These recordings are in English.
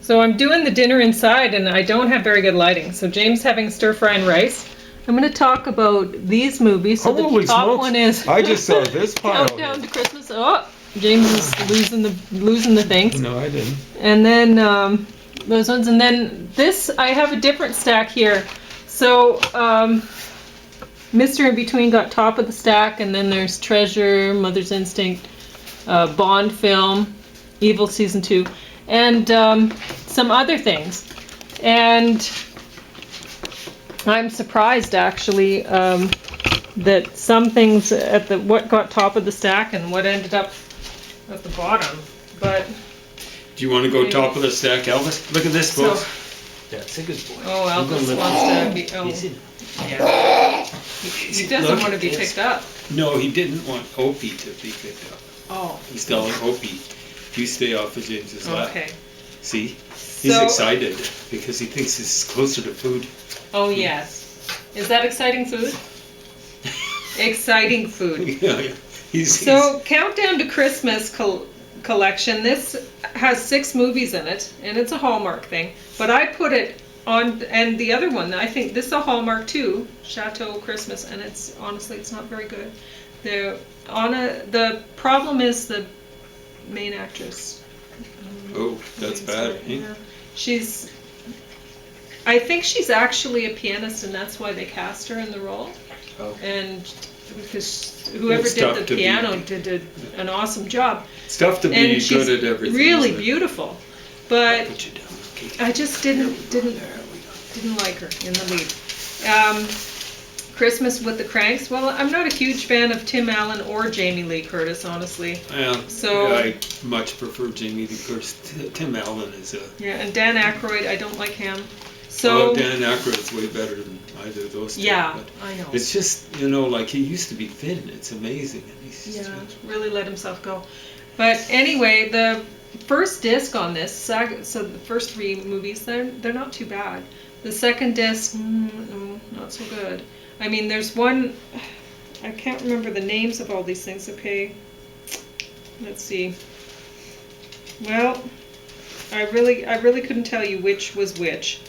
So I'm doing the dinner inside, and I don't have very good lighting. So James having stir fry and rice. I'm going to talk about these movies. So Holy the top smokes. one is I just saw this pile. Countdown to Christmas. Oh, James is losing the things. No, I didn't. And then those ones, and then this I have a different stack here. So Mr. Inbetween got top of the stack, and then there's Treasure, Mother's Instinct, Bond film, Evil Season 2, and some other things. And I'm surprised actually that some things at what got top of the stack and what ended up at the bottom. But do you want to go top of the stack, Elvis? Look at this, folks. That's a good boy. Oh, Elvis wants to be. Oh, yeah. He doesn't want to be picked up. No, he didn't want Opie to be picked up. Oh. He's telling Opie, you stay off of James's lap. Okay. See? He's excited because he thinks this is closer to food. Oh, yes. Is that exciting food? Exciting food. Yeah. So, Countdown to Christmas collection. This has 6 movies in it, and it's a Hallmark thing. But I put it on, and the other one, I think this is a Hallmark too, Chateau Christmas, and it's honestly it's not very good. The problem is the main actress. Oh, that's bad. Eh? Yeah. I think she's actually a pianist, and that's why they cast her in the role. Oh. And because whoever did the piano did an awesome job. It's tough to be good at everything. Really beautiful, but put you down, I just didn't like her in the lead. Christmas with the Cranks. Well, I'm not a huge fan of Tim Allen or Jamie Lee Curtis, honestly. So I much prefer Jamie Lee Curtis. Tim Allen is a and Dan Aykroyd. I don't like him. So Dan Aykroyd's way better than either of those two. Yeah, but I know. It's just like he used to be thin. It's amazing. And he's really let himself go. But anyway, the first disc on this, so the first 3 movies, they're not too bad. The second disc, no, not so good. I mean, there's one, I can't remember the names of all these things. Okay, let's see. Well, I really couldn't tell you which was which,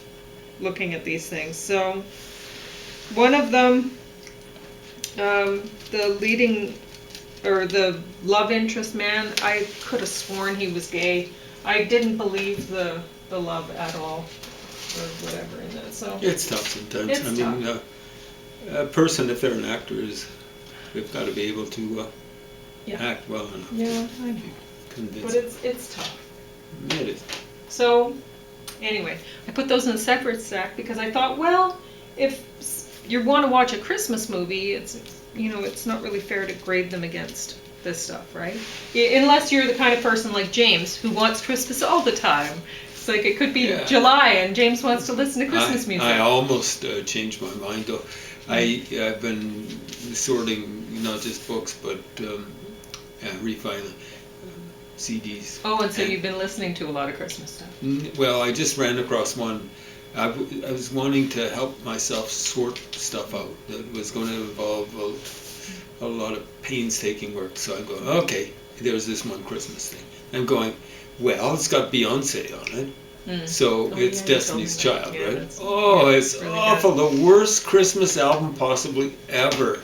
looking at these things. So, one of them, the leading, or the love interest man, I could have sworn he was gay. I didn't believe the love at all, or whatever in that. So it's tough sometimes. A person, if they're an actor, they've got to be able to act well enough. Yeah, I know. But it's tough. It is. So, anyway, I put those in a separate stack because I thought, well, if you want to watch a Christmas movie, it's not really fair to grade them against this stuff, right? Unless you're the kind of person like James who wants Christmas all the time. It's like it could be July and James wants to listen to Christmas music. I almost changed my mind though. I've been sorting not just books but refiling CDs. Oh, and so you've been listening to a lot of Christmas stuff. Well, I just ran across one. I was wanting to help myself sort stuff out that was going to involve a lot of painstaking work. So I go, okay, there's this one Christmas thing. I'm going, well, it's got Beyonce on it. So it's Destiny's Child, right? It's really awful. Good. The worst Christmas album possibly ever.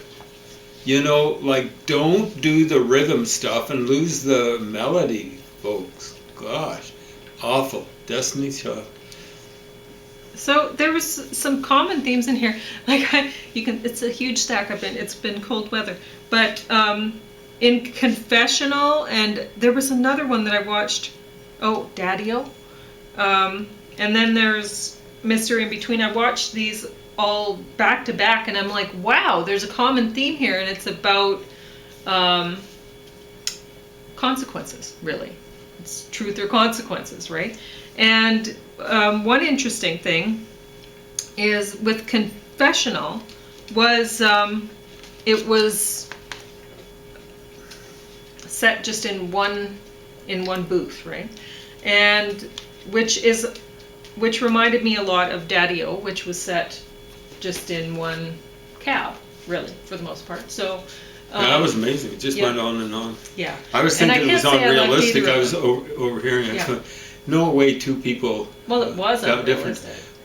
Don't do the rhythm stuff and lose the melody, folks. Gosh, awful. Destiny's Child. So there was some common themes in here. It's a huge stack up, and it's been cold weather. But in Confessional, and there was another one that I watched. Oh, Daddio. And then there's Mr. Inbetween. I watched these all back to back, and I'm like, wow, there's a common theme here, and it's about consequences, really. It's truth or consequences, right? And one interesting thing is with Confessional was it was set just in one booth, right? And which reminded me a lot of Daddio, which was set just in one cab, really, for the most part. So that was amazing. It just went on and on. Yeah. I was thinking it was unrealistic. I was overhearing it. no way two people Well, it was that different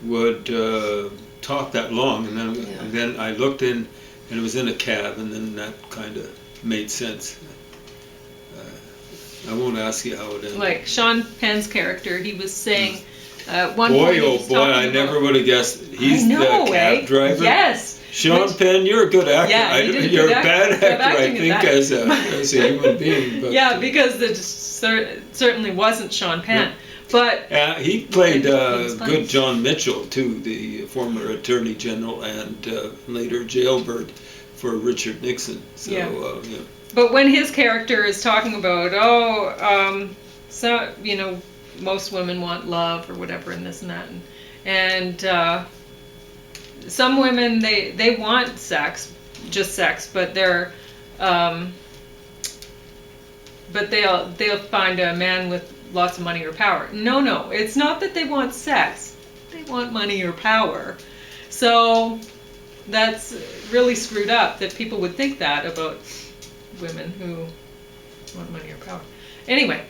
unrealistic. would talk that long. And then, Yeah. then I looked in, and it was in a cab, and then that kind of made sense. I won't ask you how it ended. Like Sean Penn's character, he was saying, one Boy, point he oh was boy, talking I about, never would have guessed. He's I know, the cab driver. Yes. Sean Which- Penn, you're a good actor. Yeah, he did a You're good a bad job actor, I acting in think, that. as a human being. But, Yeah, because it certainly wasn't Sean Penn. But he played was funny. good John Mitchell, too, the former Attorney General and later jailbird for Richard Nixon. So, Yeah. yeah. But when his character is talking about, so most women want love or whatever, and this and that, and some women they want sex, just sex, but they'll find a man with lots of money or power. No, it's not that they want sex; they want money or power. So that's really screwed up that people would think that about women who want money or power. Anyway,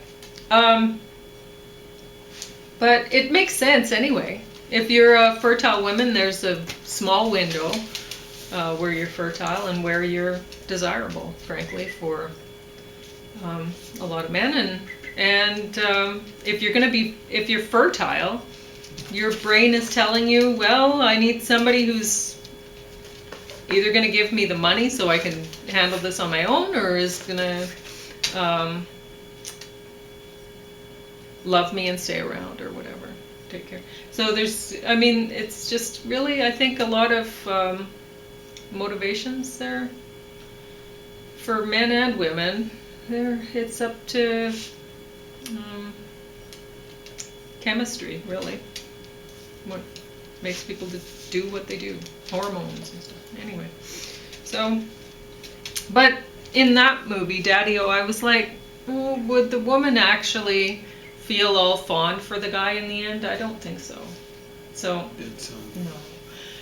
but it makes sense anyway. If you're a fertile woman, there's a small window where you're fertile and where you're desirable, frankly, for a lot of men. And if you're fertile, your brain is telling you, well, I need somebody who's either going to give me the money so I can handle this on my own, or is going to love me and stay around or whatever, take care. So it's just really, I think, a lot of motivations there for men and women. It's up to chemistry, really. What makes people do what they do, hormones and stuff. Anyway, so, but in that movie, Daddio, I was like, would the woman actually feel all fond for the guy in the end? I don't think so. So, no.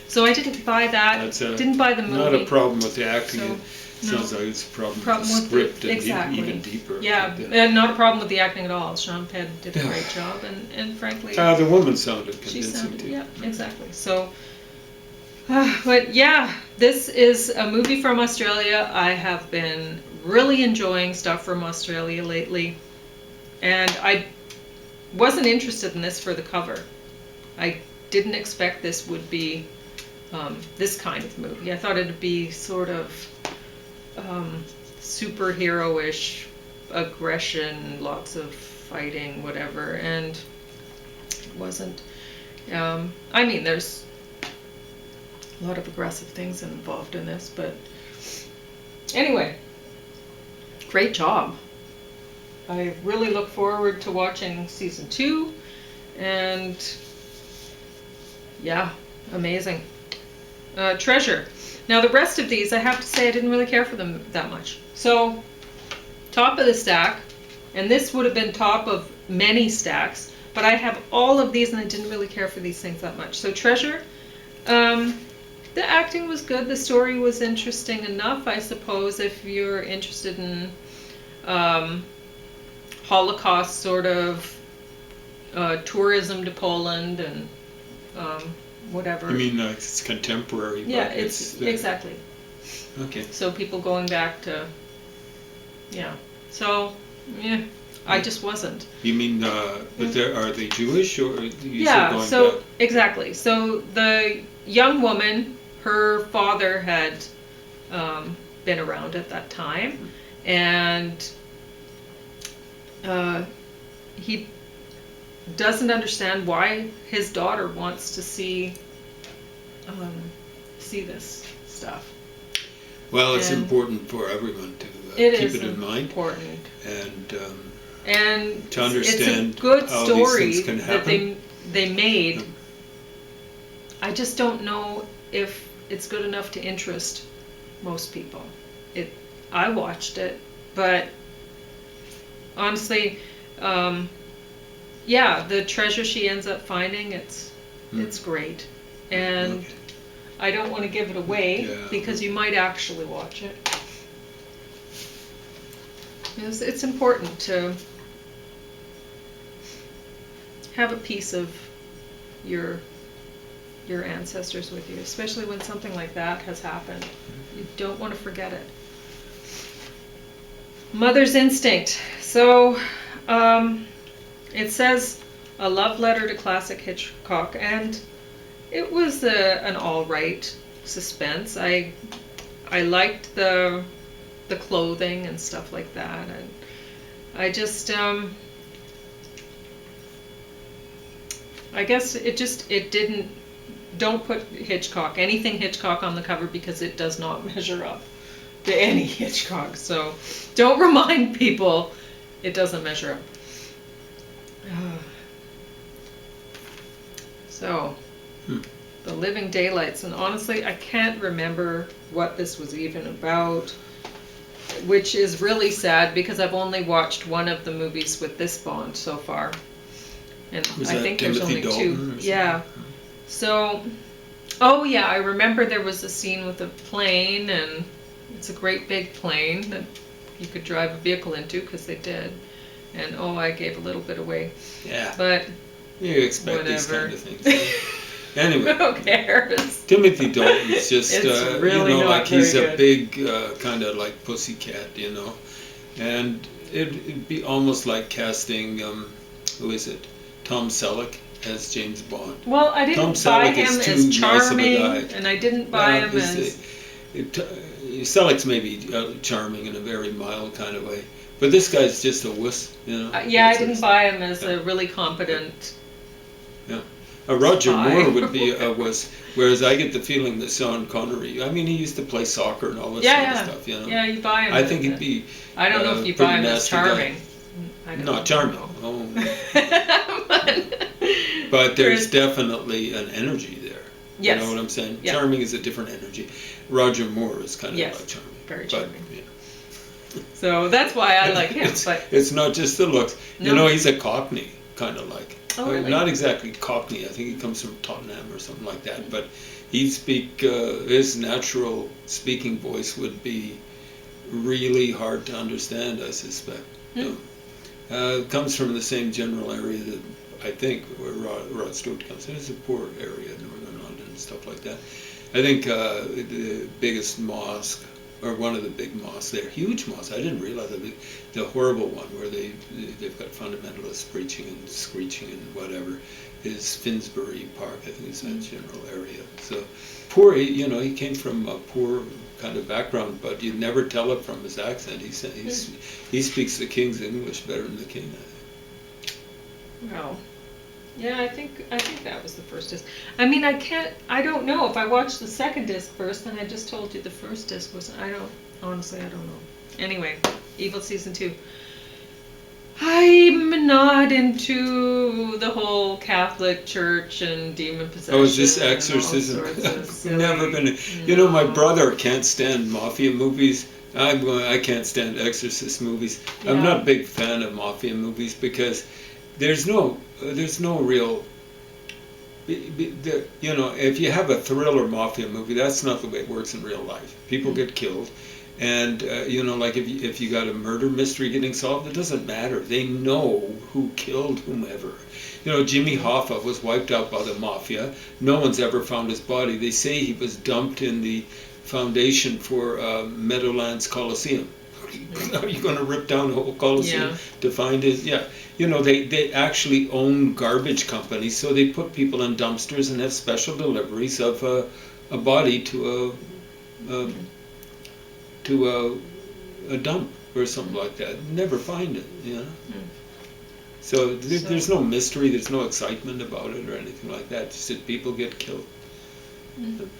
So I didn't buy that. Didn't buy the movie. Not a problem with the acting. So, Sounds like it's a problem with the script and even deeper. Yeah, and not a problem with the acting at all. Sean Penn did a great job, and frankly, the woman sounded convincing she sounded, too. yeah, exactly. So, but yeah, this is a movie from Australia. I have been really enjoying stuff from Australia lately, and I wasn't interested in this for the cover. I didn't expect this would be this kind of movie. I thought it'd be sort of superhero-ish aggression, lots of fighting, whatever, and it wasn't. I mean, there's a lot of aggressive things involved in this, but anyway, great job. I really look forward to watching season 2, and yeah, amazing. Treasure. Now the rest of these, I have to say, I didn't really care for them that much. So, top of the stack, and this would have been top of many stacks, but I have all of these and I didn't really care for these things that much. So Treasure, the acting was good, the story was interesting enough, I suppose, if you're interested in Holocaust sort of tourism to Poland and whatever. You mean it's contemporary? Yeah, it's exactly. Okay. So people going back to, yeah. So, yeah, I just wasn't. You mean, but are they Jewish or? Yeah, so exactly. So the young woman, her father had been around at that time, and he doesn't understand why his daughter wants to see this stuff. Well, it's important for everyone to keep it in mind. Important. And to understand it's a good how story these things can that happen. they made. I just don't know if it's good enough to interest most people. I watched it, but honestly, yeah, the treasure she ends up finding, it's great, and I don't want to give it away because you might actually watch it. It's important to have a piece of your ancestors with you, especially when something like that has happened. You don't want to forget it. Mother's instinct. So it says a love letter to classic Hitchcock, and it was an all right suspense. I liked the clothing and stuff like that, and I just I guess it didn't. Don't put anything Hitchcock on the cover, because it does not measure up to any Hitchcock. So don't remind people it doesn't measure up. So, The Living Daylights, and honestly, I can't remember what this was even about, which is really sad because I've only watched one of the movies with this Bond so far, and I think there's only two. Yeah. So, oh yeah, I remember there was a scene with a plane, and it's a great big plane that you could drive a vehicle into, because they did. And I gave a little bit away. Yeah. But you expect these kind of things. Anyway. Who cares? Timothy Dalton's just, really like he's very a big kind of like pussycat, and it'd be almost like casting, who is it? Tom Selleck as James Bond. Well, I didn't buy him as charming, and I didn't buy him as... Selleck's maybe charming in a very mild kind of way, but this guy's just a wuss, Yeah, I didn't buy him as a really competent... Yeah. Roger Moore would be a wuss, whereas I get the feeling that Sean Connery, I mean, he used to play soccer and all this kind of stuff, Yeah, you buy him. I think he'd be... I don't know if you buy him as charming. Not charming. But there's definitely an energy there. Yes. You know what I'm saying? Yeah. Charming is a different energy. Roger Moore is kind of like charming. Very charming. So that's why I like him. It's not just the looks. No. He's a Cockney, kind of like. Oh, really? Not exactly Cockney. I think he comes from Tottenham or something like that. But his natural speaking voice would be really hard to understand, I suspect. Comes from the same general area that I think where Rod Stewart comes from. It's a poor area, Northern London and stuff like that. I think the biggest mosque, or one of the big mosques there, huge mosque, I didn't realize it, the horrible one where they've got fundamentalists preaching and screeching and whatever, is Finsbury Park. I think it's that general area. So poor, he came from a poor kind of background, but you'd never tell it from his accent. He speaks the King's English better than the King, I think. Well, yeah, I think that was the first disc. I mean, I don't know. If I watched the second disc first, then I just told you the first disc was, honestly, I don't know. Anyway, Evil Season 2. I'm not into the whole Catholic Church and demon possession. Oh, is this exorcism? I've never been. My brother can't stand mafia movies. I can't stand exorcist movies. Yeah. I'm not a big fan of mafia movies because there's no real. If you have a thriller mafia movie, that's not the way it works in real life. People get killed. And, like if you got a murder mystery getting solved, it doesn't matter. They know who killed whomever. Jimmy Hoffa was wiped out by the mafia. No one's ever found his body. They say he was dumped in the foundation for Meadowlands Coliseum. Are you going to rip down the whole Coliseum to find his... Yeah. They actually own garbage companies, so they put people in dumpsters and have special deliveries of a body to a dump or something like that. Never find it, So there's no mystery, there's no excitement about it or anything like that. Just that people get killed.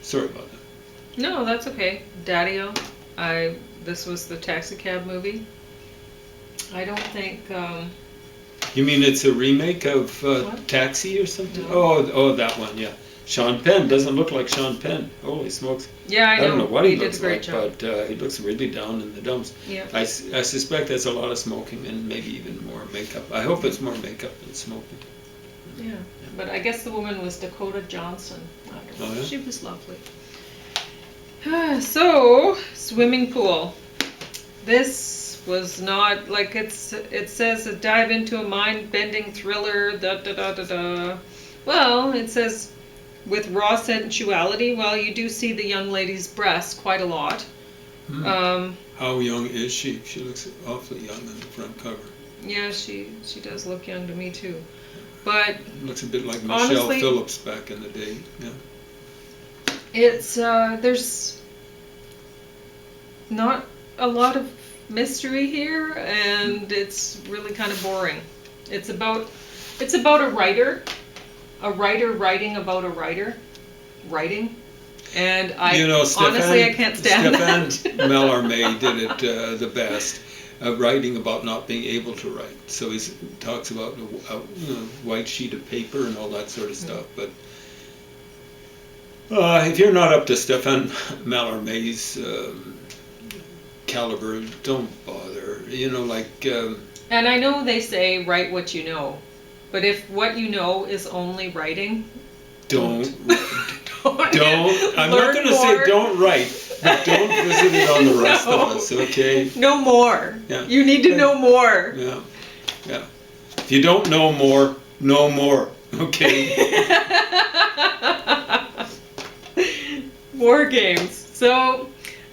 Sorry about that. No, that's okay. Daddio. This was the taxi cab movie. I don't think... You mean it's a remake of Taxi or something? No. Oh, that one, yeah. Sean Penn doesn't look like Sean Penn. Holy smokes. Yeah, I know. I don't know what he looks like, job. but he looks really down in the dumps. Yeah. I suspect there's a lot of smoking and maybe even more makeup. I hope it's more makeup than smoking. Yeah. But I guess the woman was Dakota Johnson. I don't know. Oh, yeah? She was lovely. So, swimming pool. This was not like it says a dive into a mind-bending thriller. Da da da da da. Well, it says with raw sensuality. Well, you do see the young lady's breasts quite a lot. How young is she? She looks awfully young on the front cover. Yeah, she does look young to me too. But looks a bit like Michelle honestly, Phillips back in the day. Yeah. It's there's not a lot of mystery here, and it's really kind of boring. It's about a writer writing about a writer writing, and honestly I can't stand that. Stéphane Mallarmé did it the best, writing about not being able to write. So he talks about a white sheet of paper and all that sort of stuff. But if you're not up to Stéphane Mallarmé's caliber, don't bother. And I know they say write what you know, but if what you know is only writing, don't. don't. I'm not going to say don't write, but don't visit it on the rest of us, okay? No more. Yeah. You need to know more. Yeah. Yeah. If you don't know more, know more, okay? War games. So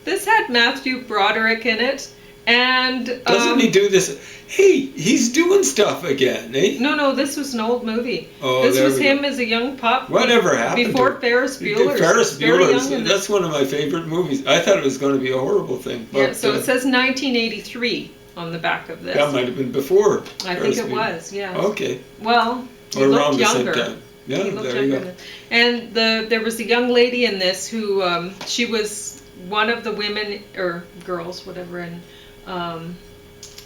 this had Matthew Broderick in it, and doesn't he do this? Hey, he's doing stuff again, eh? No, this was an old movie. Oh, this was him as a young pup. Whatever happened before Ferris Bueller? Ferris Bueller. That's one of my favorite movies. I thought it was going to be a horrible thing. But, yeah, so it says 1983 on the back of this. That might have been before. I think it was, yeah. Okay. Well, he or looked around younger. the same time. Yeah, he looked there you younger go. And there was a young lady in this who she was one of the women or girls, whatever, in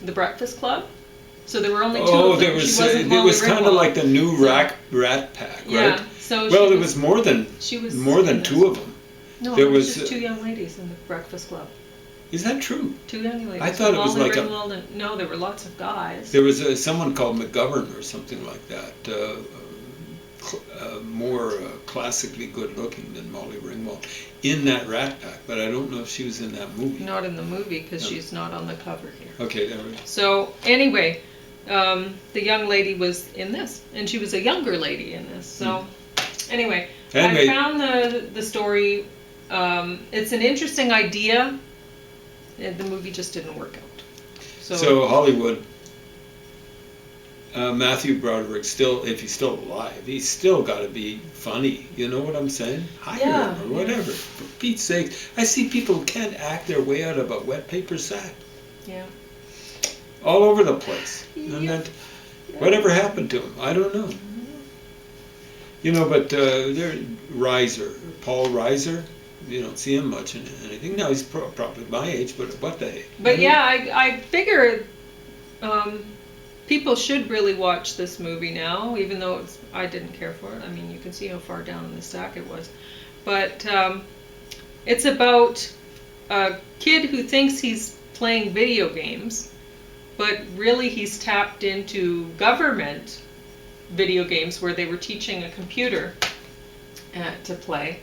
the Breakfast Club. So there were only two of them. It was kind of like the new Rat Pack, right? Yeah. So there was more than two of them. No, there it was was just two young ladies in the Breakfast Club. Is that true? Two young ladies. I thought it was like no, there were lots of guys. There was someone called McGovern or something like that. More classically good looking than Molly Ringwald in that Rat Pack, but I don't know if she was in that movie. Not in the movie because she's not on the cover here. Okay, there we go. So anyway, the young lady was in this, and she was a younger lady in this. So anyway, I found the story. It's an interesting idea. The movie just didn't work out. So Hollywood. Matthew Broderick still, if he's still alive, he's still got to be funny. You know what I'm saying? Hire him or whatever. For Pete's sake, I see people who can't act their way out of a wet paper sack. Yeah. All over the place. And then, whatever happened to him? I don't know. But Paul Reiser, you don't see him much in anything. Now he's probably my age, but what the heck? But I figure people should really watch this movie now, even though I didn't care for it. I mean, you can see how far down in the stack it was. But it's about a kid who thinks he's playing video games, but really he's tapped into government video games where they were teaching a computer to play,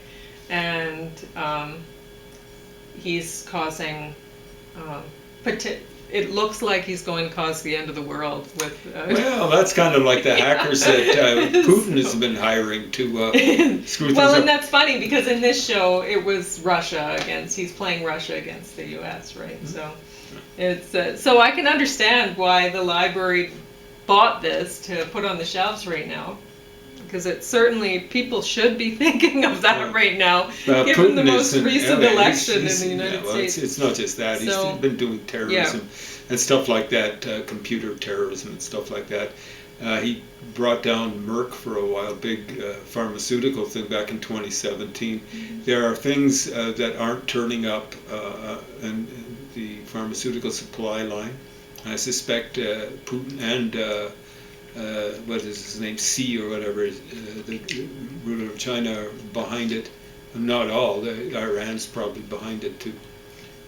and he's causing it looks like he's going to cause the end of the world with well, that's kind of like the hackers that Putin has been hiring to screw things up. And that's funny because in this show it was he's playing Russia against the US, right? So it's so I can understand why the library bought this to put on the shelves right now, because it certainly people should be thinking of that right now, given Putin the most recent election in the United States. It's not just that; he's been doing terrorism and stuff like that, computer terrorism and stuff like that. He brought down Merck for a while, big pharmaceutical thing back in 2017. Mm-hmm. There are things that aren't turning up in the pharmaceutical supply line. I suspect Putin and what is his name, Xi or whatever, the ruler of China are behind it. Not all, Iran's probably behind it too.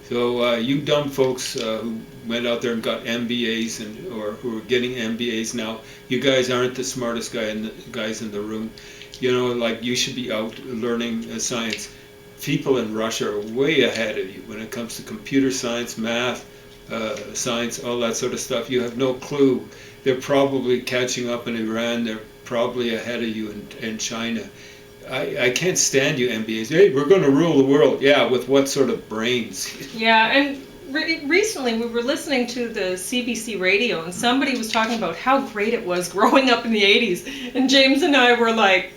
So you dumb folks who went out there and got MBAs or who are getting MBAs now, you guys aren't the smartest guys in the room. You should be out learning science. People in Russia are way ahead of you when it comes to computer science, math, science, all that sort of stuff. You have no clue. They're probably catching up in Iran. They're probably ahead of you in China. I can't stand you MBAs. Hey, we're going to rule the world. Yeah, with what sort of brains? Yeah, and recently we were listening to the CBC radio, and somebody was talking about how great it was growing up in the 80s. And James and I were like,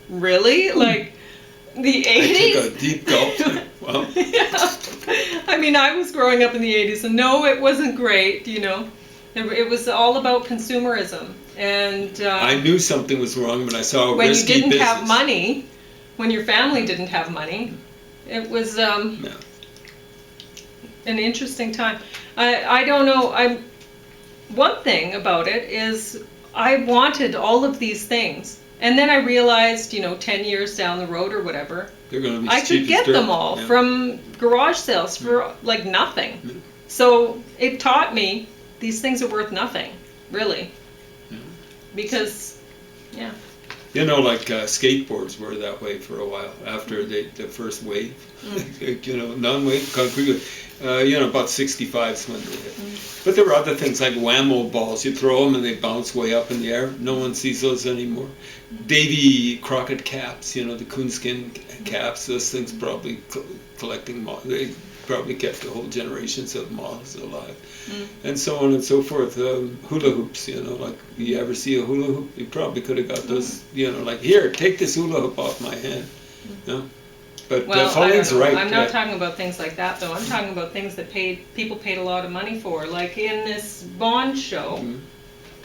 really? Like, the 80s? I took a deep gulp. Wow. Yeah. I mean, I was growing up in the 80s, and no, it wasn't great, you know. It was all about consumerism. And I knew something was wrong when I saw a when risky you didn't business. have money, when your family didn't have money, it was an interesting time. I don't know. One thing about it is I wanted all of these things. And then I realized, 10 years down the road or whatever, They're going to be I cheap could get as dirt. them all from garage sales for like nothing. So it taught me these things are worth nothing, really. Because, yeah. Like skateboards were that way for a while after the first wave. Non-wave, concrete. About 65's when they hit. But there were other things like whammo balls. You throw them and they bounce way up in the air. No one sees those anymore. Davy Crockett caps, the coonskin caps. Those things probably collecting moths. They probably kept the whole generations of moths alive. And so on and so forth. Hula hoops, like you ever see a hula hoop? You probably could have got those, like, here, take this hula hoop off my hand. But Pauline's right. I'm not talking about things like that, though. I'm talking about things that people paid a lot of money for. Like in this Bond show,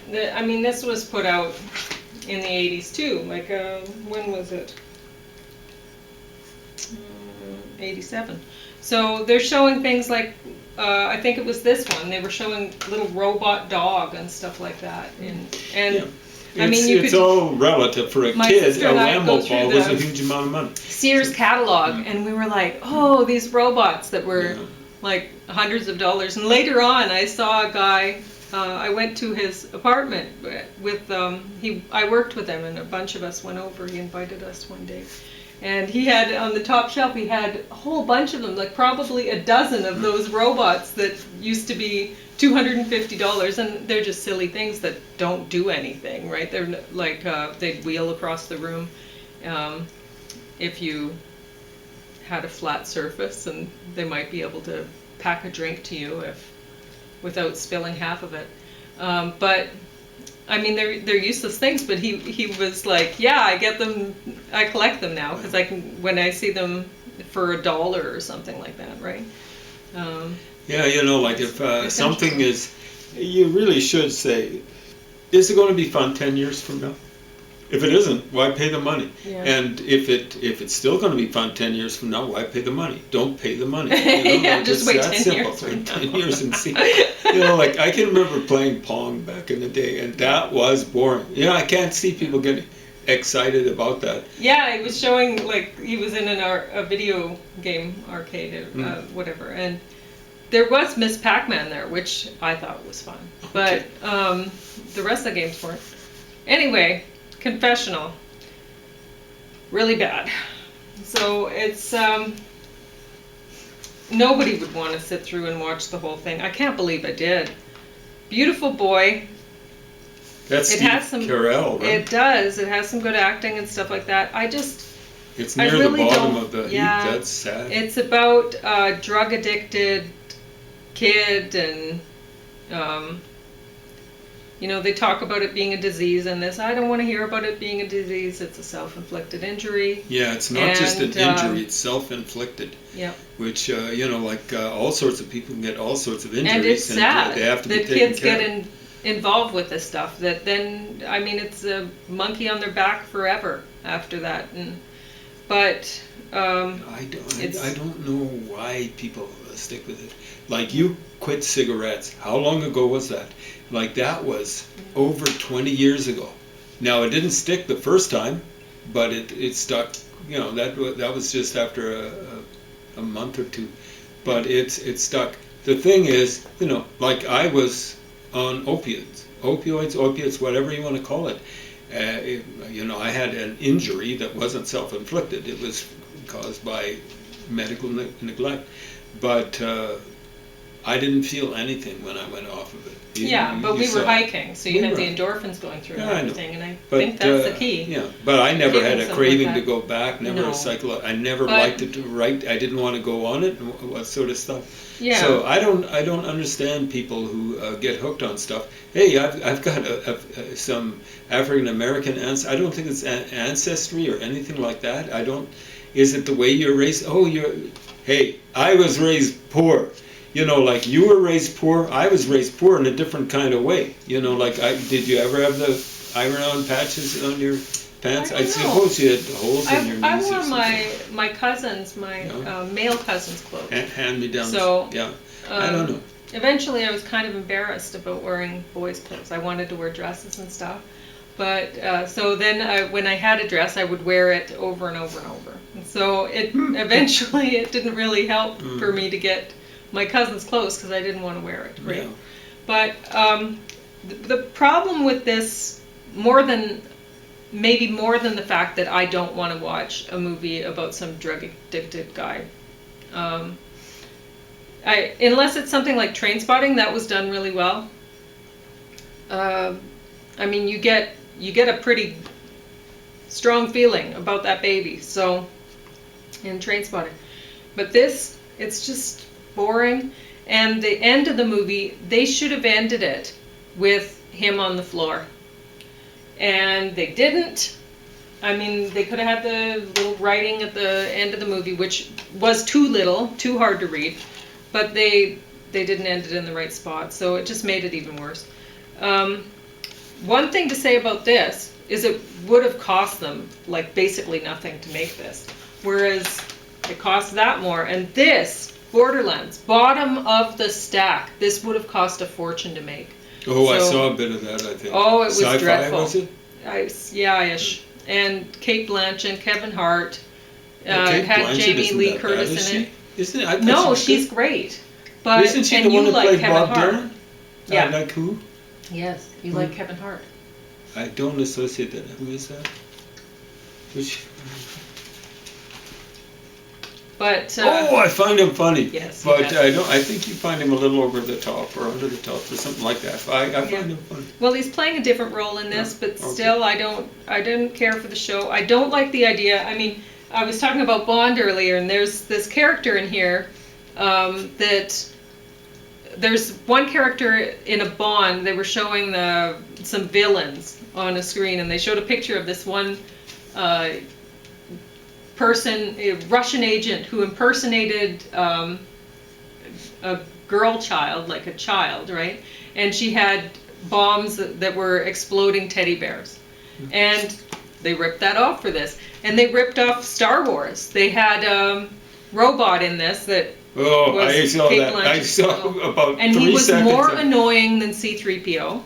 this was put out in the 80s, too. Like, when was it? 87. So they're showing things like, I think it was this one. They were showing little robot dog and stuff like that. It's all relative. For a kid, a whammo ball was a huge amount of money. Sears catalog, and we were like, oh, these robots that were like hundreds of dollars. And later on, I saw a guy. I went to his apartment with I worked with him, and a bunch of us went over. He invited us one day. And he had, on the top shelf, he had a whole bunch of them, like probably a dozen of those robots that used to be $250, and they're just silly things that don't do anything, right? They're like, they'd wheel across the room if you had a flat surface, and they might be able to pack a drink to you without spilling half of it. But they're useless things, but he was like, yeah, I get them, I collect them now, because I can, when I see them for $1 or something like that, right? Like if something is, you really should say, is it going to be fun 10 years from now? If it isn't, why pay the money? Yeah. And if it's still going to be fun 10 years from now, why pay the money? Don't pay the money. Just wait 10 simple. years. Wait 10 years and see. Like I can remember playing Pong back in the day, and that was boring. I can't see people getting excited about that. Yeah, he was showing, like, he was in a video game arcade or whatever, and there was Miss Pac-Man there, which I thought was fun. But the rest of the games weren't. Anyway, Confessional. Really bad. So it's, nobody would want to sit through and watch the whole thing. I can't believe I did. Beautiful boy. That's Steve Carell, right? It does. It has some good acting and stuff like that. It's near the bottom of the heap. That's sad. It's about a drug-addicted kid, and they talk about it being a disease in this. I don't want to hear about it being a disease. It's a self-inflicted injury. Yeah, it's not just an injury, it's self-inflicted. Yeah. Which, all sorts of people can get all sorts of injuries. And it's sad they have to that kids get involved with this stuff. That then, it's a monkey on their back forever after that. But I don't know why people stick with it. Like, you quit cigarettes. How long ago was that? Like, that was over 20 years ago. Now, it didn't stick the first time, but it stuck. That was just after a month or two. But it stuck. The thing is, like, I was on opiates, whatever you want to call it. I had an injury that wasn't self-inflicted. It was caused by medical neglect. But I didn't feel anything when I went off of it. But we were saw- hiking, so you We had were. the endorphins going through Yeah, and I know. everything, and I But, think that's the key. Yeah, but I never Giving had a something craving like to that. go back. Never No. a cycle. I never But- liked it to write. I didn't want to go on it. And what sort of stuff. Yeah. So I don't understand people who get hooked on stuff. Hey, I've got some African American I don't think it's ancestry or anything like that. I don't. Is it the way you're raised? Oh, Hey, I was raised poor. You know, like you were raised poor. I was raised poor in a different kind of way. You know, like did you ever have the iron-on patches on your pants? I don't know. suppose you had holes in your knees. I or wore something. my cousins, male cousins' clothes. Hand me down. So, yeah, I don't know. Eventually, I was kind of embarrassed about wearing boys' clothes. I wanted to wear dresses and stuff. But so then when I had a dress, I would wear it over and over and over. And so eventually it didn't really help for me to get my cousin's clothes because I didn't want to wear it. Right. Yeah. But the problem with this, maybe more than the fact that I don't want to watch a movie about some drug addicted guy. Unless it's something like Trainspotting, that was done really well. I mean, you get a pretty strong feeling about that baby. So, in Trainspotting, but this, it's just boring. And the end of the movie, they should have ended it with him on the floor, and they didn't. I mean, they could have had the little writing at the end of the movie, which was too little, too hard to read, but they didn't end it in the right spot, so it just made it even worse. One thing to say about this is it would have cost them like basically nothing to make this, whereas it cost that more. And this, Borderlands, bottom of the stack, this would have cost a fortune to make. Oh, I saw a bit of that, I think. Oh, it was Sci-fi, dreadful. was it? Yeah-ish. And Kate Blanchett, Kevin Hart, Kate had Blanchett Jamie isn't Lee that Curtis bad, is in it. she? Isn't it? I thought No, was she's good. great. But Isn't she and the you one that like played Kevin Bob Hart. Dylan? Yeah. Like who? Yes, you like Kevin Hart. I don't associate that. Who is that? Which? But I find him funny. Yes, but yes. I don't. I think you find him a little over the top or under the top or something like that. I find him funny. Well, he's playing a different role in this, but Okay. still, I didn't care for the show. I don't like the idea. I mean, I was talking about Bond earlier, and there's this character in here that there's one character in a Bond. They were showing some villains on a screen, and they showed a picture of this one person, a Russian agent who impersonated a girl child, like a child, right? And she had bombs that were exploding teddy bears. And they ripped that off for this. And they ripped off Star Wars. They had robot in this that was I saw Kate that. I Blanchett's saw role. about And 3 he was seconds more of- annoying than C-3PO.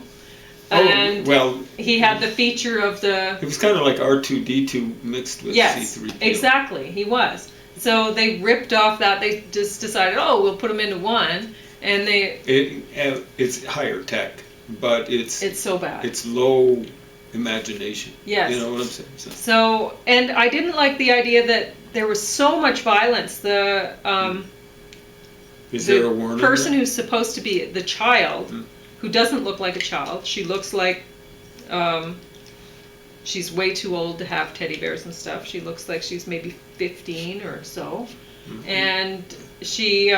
Oh, And well, he had the feature of the... it was kind of like R2-D2 mixed with Yes, C-3PO. exactly, he was. So they ripped off that. They just decided, we'll put them into one, and It's higher tech, but it's so bad. It's low imagination. Yes. You know what I'm saying? So, and I didn't like the idea that there was so much violence. Is there a warning? Person who's supposed to be the child, who doesn't look like a child, she looks like she's way too old to have teddy bears and stuff. She looks like she's maybe 15 or so. And she,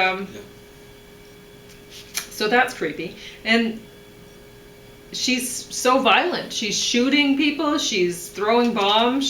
so that's creepy. And she's so violent. She's shooting people, she's throwing bombs,